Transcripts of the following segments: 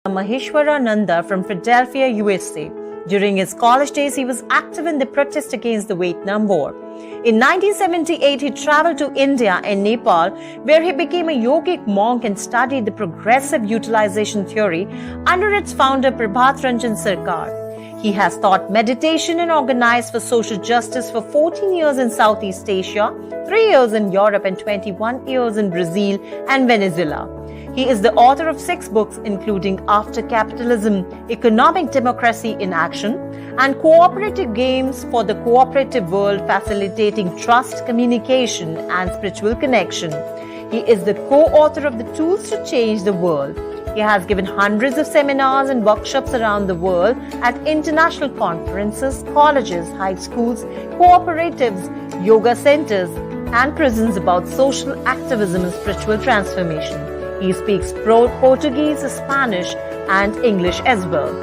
Maheshvarananda from Philadelphia, USA. During his college days, he was active in the protest against the Vietnam War. In 1978, he traveled to India and Nepal, where he became a yogic monk and studied the progressive utilization theory under its founder Prabhat Ranjan Sarkar. He has taught meditation and organized for social justice for 14 years in Southeast Asia, 3 years in Europe, and 21 years in Brazil and Venezuela. He is the author of 6 books, including After Capitalism, Economic Democracy in Action, and Cooperative Games for the Cooperative World, Facilitating Trust, Communication, and Spiritual Connection. He is the co-author of the Tools to Change the World. He has given hundreds of seminars and workshops around the world at international conferences, colleges, high schools, cooperatives, yoga centers, and prisons about social activism and spiritual transformation. He speaks Portuguese, Spanish, and English as well.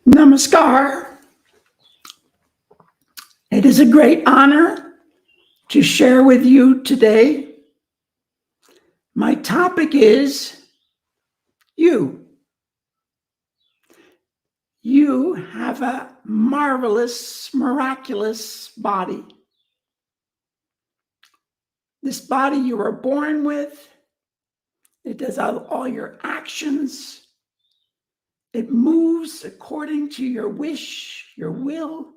Namaskar. It is a great honor to share with you today. My topic is you. You have a marvelous, miraculous body. This body you were born with, it does all your actions. It moves according to your wish, your will.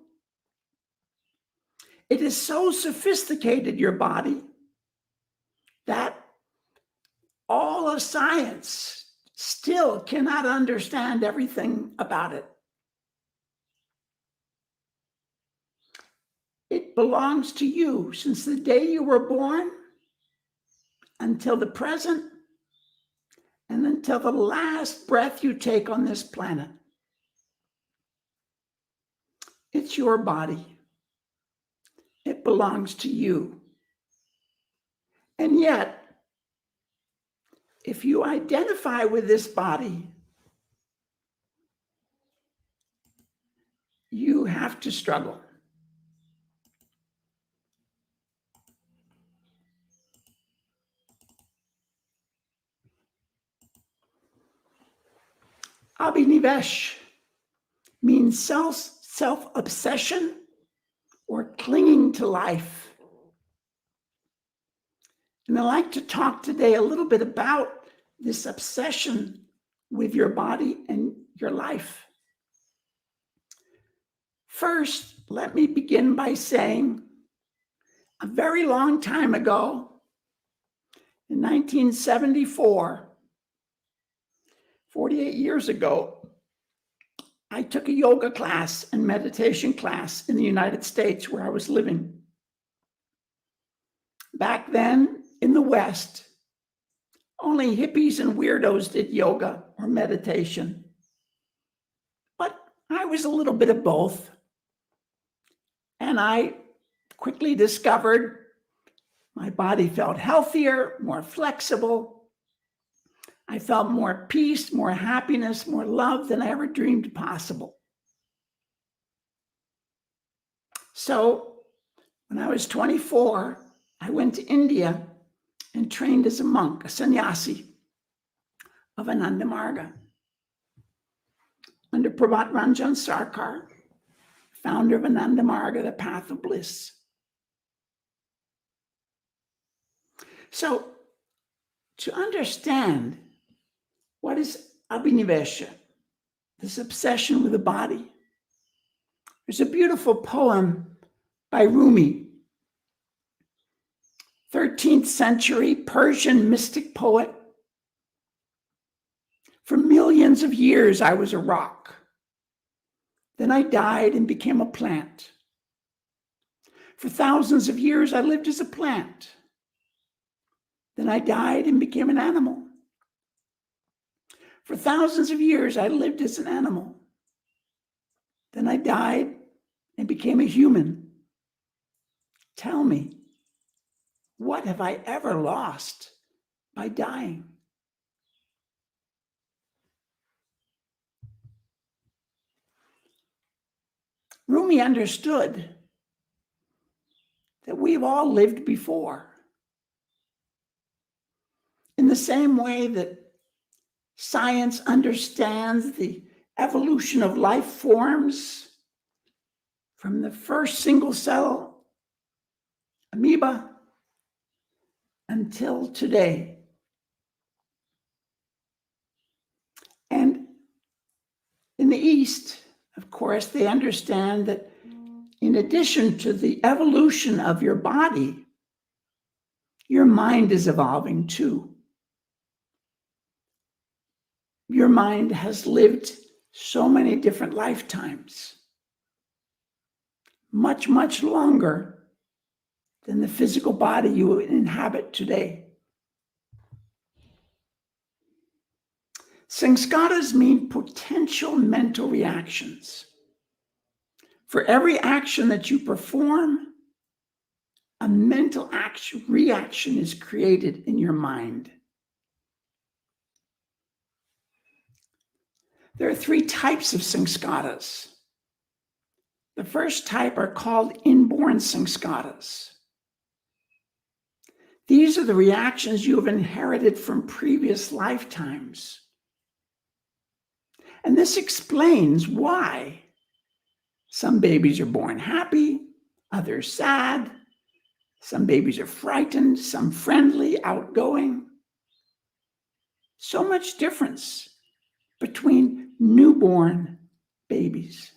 It is so sophisticated, your body, that all of science still cannot understand everything about it. It belongs to you since the day you were born until the present and until the last breath you take on this planet. It's your body. It belongs to you. And yet, if you identify with this body, you have to struggle. Abhinivesa means self-obsession or clinging to life. And I'd like to talk today a little bit about this obsession with your body and your life. First, let me begin by saying a very long time ago, in 1974, 48 years ago, I took a yoga class and meditation class in the United States where I was living. Back then, in the West, only hippies and weirdos did yoga or meditation. But I was a little bit of both. And I quickly discovered my body felt healthier, more flexible. I felt more peace, more happiness, more love than I ever dreamed possible. So when I was 24, I went to India and trained as a monk, a sannyasi of Ananda Marga under Prabhat Ranjan Sarkar, founder of Ananda Marga, the path of bliss. So to understand what is Abhinivesa, this obsession with the body, there's a beautiful poem by Rumi, 13th century Persian mystic poet. For millions of years, I was a rock. Then I died and became a plant. For thousands of years, I lived as a plant. Then I died and became an animal. For thousands of years, I lived as an animal. Then I died and became a human. Tell me, what have I ever lost by dying? Rumi understood that we've all lived before. the same way that science understands the evolution of life forms from the first single cell amoeba until today. And in the East, of course, they understand that in addition to the evolution of your body, your mind is evolving too. Your mind has lived so many different lifetimes, much, much longer than the physical body you inhabit today. Sanskatas mean potential mental reactions. For every action that you perform, a mental reaction is created in your mind. There are 3 types of sanskatas. The first type are called inborn sanskatas. These are the reactions you have inherited from previous lifetimes. And this explains why some babies are born happy, others sad, some babies are frightened, some friendly, outgoing. So much difference between newborn babies.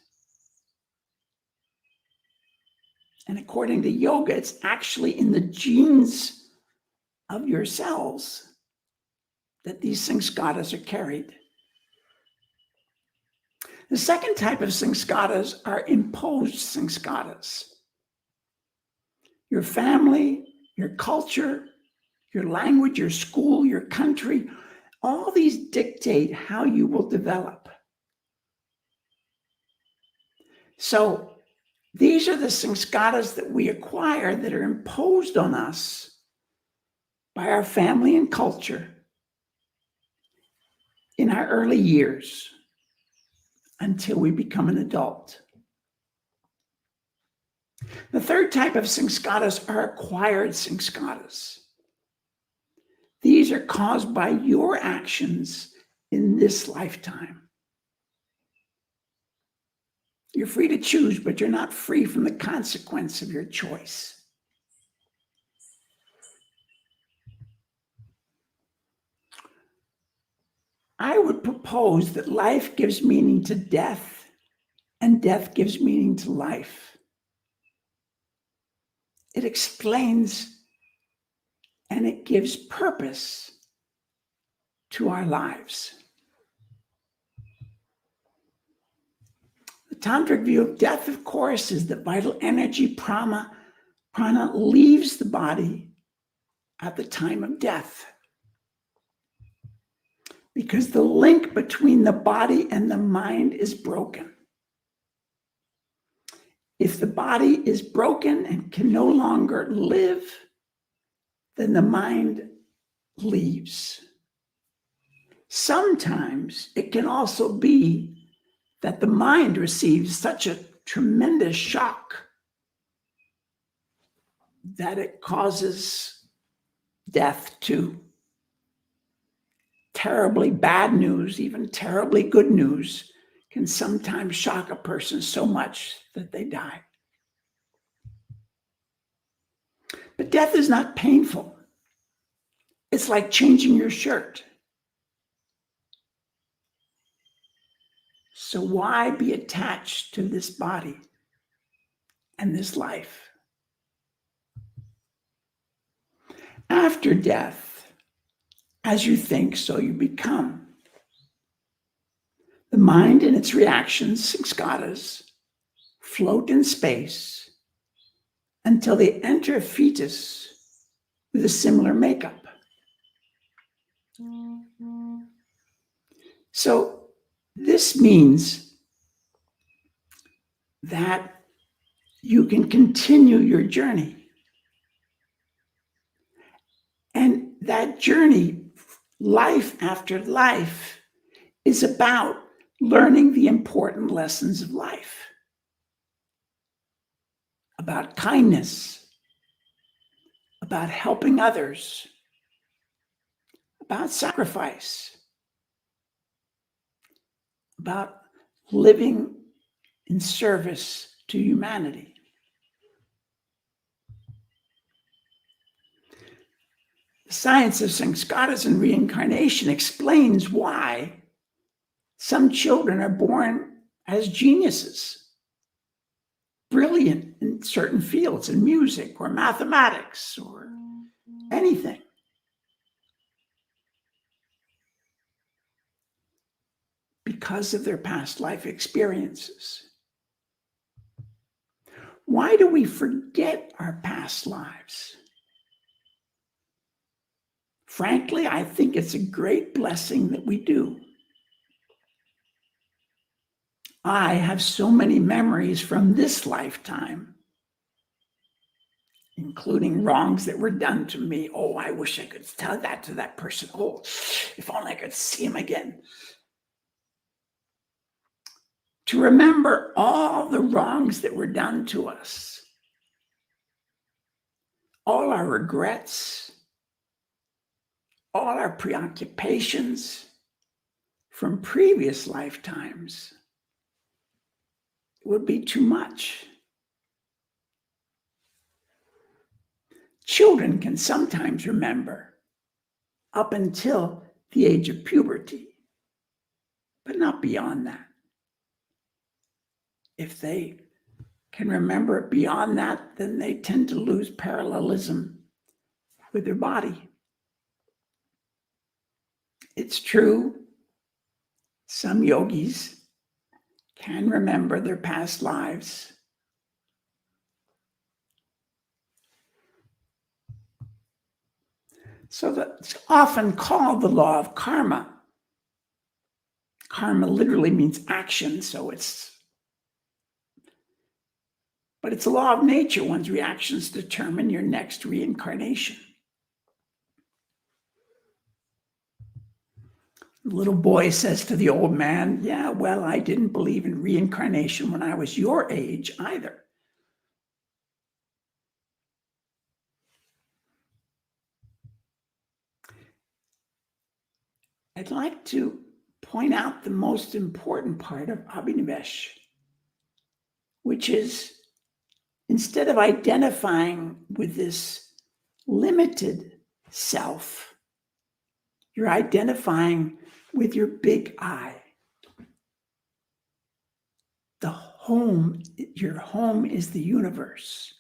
And according to yoga, it's actually in the genes of your cells that these sanskatas are carried. The second type of sanskatas are imposed sanskatas. Your family, your culture, your language, your school, your country, all these dictate how you will develop. So these are the sanskatas that we acquire that are imposed on us by our family and culture in our early years until we become an adult. The third type of sanskatas are acquired sanskatas. These are caused by your actions in this lifetime. You're free to choose, but you're not free from the consequence of your choice. I would propose that life gives meaning to death, and death gives meaning to life. It explains and it gives purpose to our lives. The Tantric view of death, of course, is that vital energy, prana, leaves the body at the time of death. Because the link between the body and the mind is broken. If the body is broken and can no longer live, then the mind leaves. Sometimes it can also be that the mind receives such a tremendous shock that it causes death too. Terribly bad news, even terribly good news, can sometimes shock a person so much that they die. But death is not painful. It's like changing your shirt. So why be attached to this body and this life? After death, as you think, so you become. The mind and its reactions, sanskatas, float in space until they enter a fetus with a similar makeup. So this means that you can continue your journey. And that journey, life after life, is about learning the important lessons of life, about kindness, about helping others, about sacrifice, about living in service to humanity. The science of Sanskatas and reincarnation explains why some children are born as geniuses, brilliant in certain fields, in music or mathematics or anything. Because of their past life experiences. Why do we forget our past lives? Frankly, I think it's a great blessing that we do. I have so many memories from this lifetime, including wrongs that were done to me. Oh, I wish I could tell that to that person. Oh, if only I could see him again. To remember all the wrongs that were done to us, all our regrets, all our preoccupations from previous lifetimes, it would be too much. Children can sometimes remember up until the age of puberty, but not beyond that. If they can remember it beyond that, then they tend to lose parallelism with their body. It's true, some yogis can remember their past lives. So that's often called the law of karma. Karma literally means action, but it's a law of nature. One's reactions determine your next reincarnation. The little boy says to the old man, yeah, well, I didn't believe in reincarnation when I was your age either. I'd like to point out the most important part of Abhinivesa, which is instead of identifying with this limited self, you're identifying with your big I. Your home is the universe.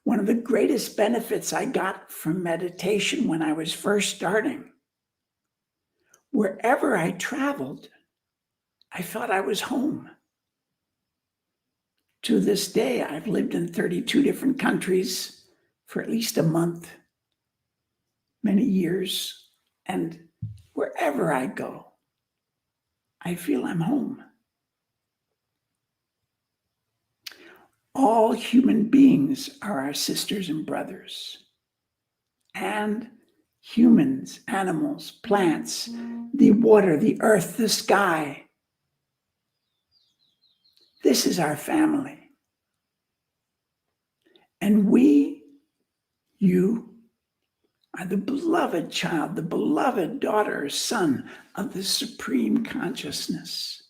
One of the greatest benefits I got from meditation when I was first starting, wherever I traveled, I felt I was home. To this day, I've lived in 32 different countries for at least a month, many years, and wherever I go, I feel I'm home. All human beings are our sisters and brothers. And humans, animals, plants, the water, the earth, the sky. This is our family. And you are the beloved child, the beloved daughter or son of the Supreme Consciousness.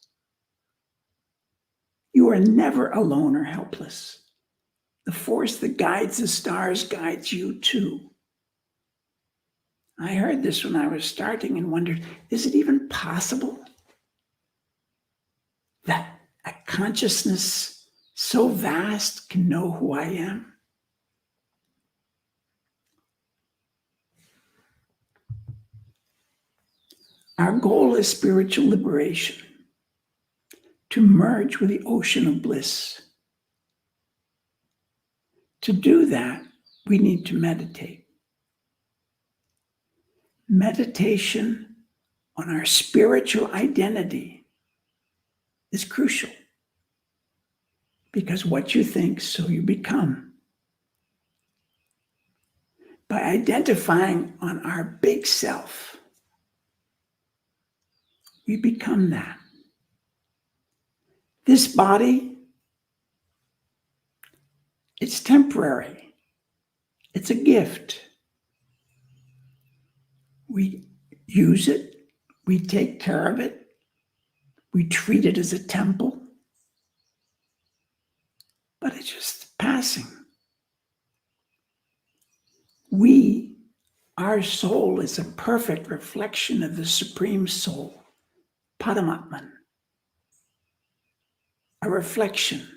You are never alone or helpless. The force that guides the stars guides you too. I heard this when I was starting and wondered, is it even possible that a consciousness so vast can know who I am? Our goal is spiritual liberation, to merge with the ocean of bliss. To do that, we need to meditate. Meditation on our spiritual identity is crucial, because what you think, so you become. By identifying on our big self, we become that. This body, it's temporary. It's a gift. We use it, we take care of it, we treat it as a temple, but it's just passing. Our soul is a perfect reflection of the Supreme Soul, Paramatman, a reflection,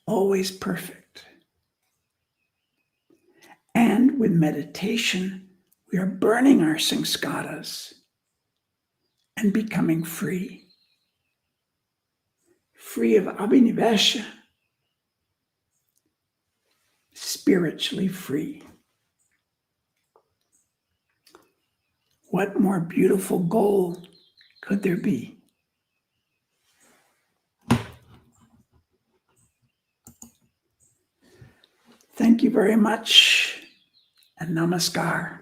always perfect. And with meditation, we are burning our Sanskatas and becoming free of Abhinivesa, spiritually free. What more beautiful goal could there be? Thank you very much, and namaskar.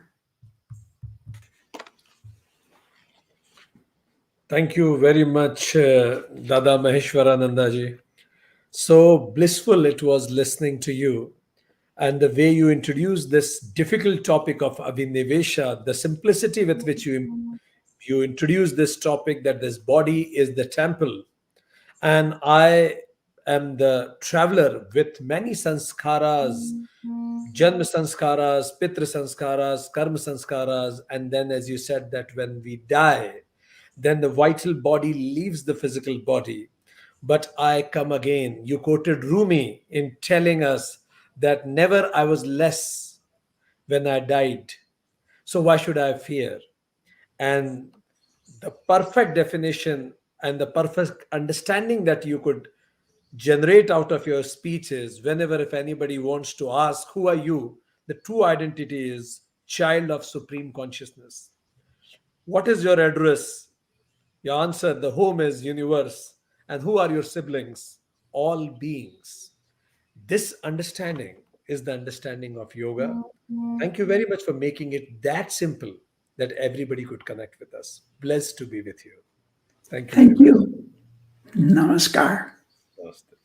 Thank you very much, Dada Maheshvarananda ji. So blissful it was listening to you, and the way you introduced this difficult topic of Abhinivesa, the simplicity with which you introduced this topic, that this body is the temple, and I am the traveler with many sanskaras, janma sanskaras, pitra sanskaras, karma sanskaras, and then, as you said, that when we die, then the vital body leaves the physical body. But I come again. You quoted Rumi in telling us that never I was less when I died. So why should I fear? And the perfect definition and the perfect understanding that you could generate out of your speech is, whenever if anybody wants to ask, who are you? The true identity is child of supreme consciousness. What is your address? Your answer, the home is universe. And who are your siblings? All beings. This understanding is the understanding of yoga. Thank you very much for making it that simple that everybody could connect with us. Blessed to be with you. Thank you. Thank you. Namaskar. Namaste.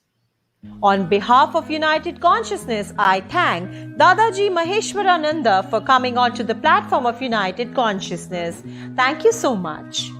On behalf of United Consciousness, I thank Dadaji Maheshwarananda for coming onto the platform of United Consciousness. Thank you so much.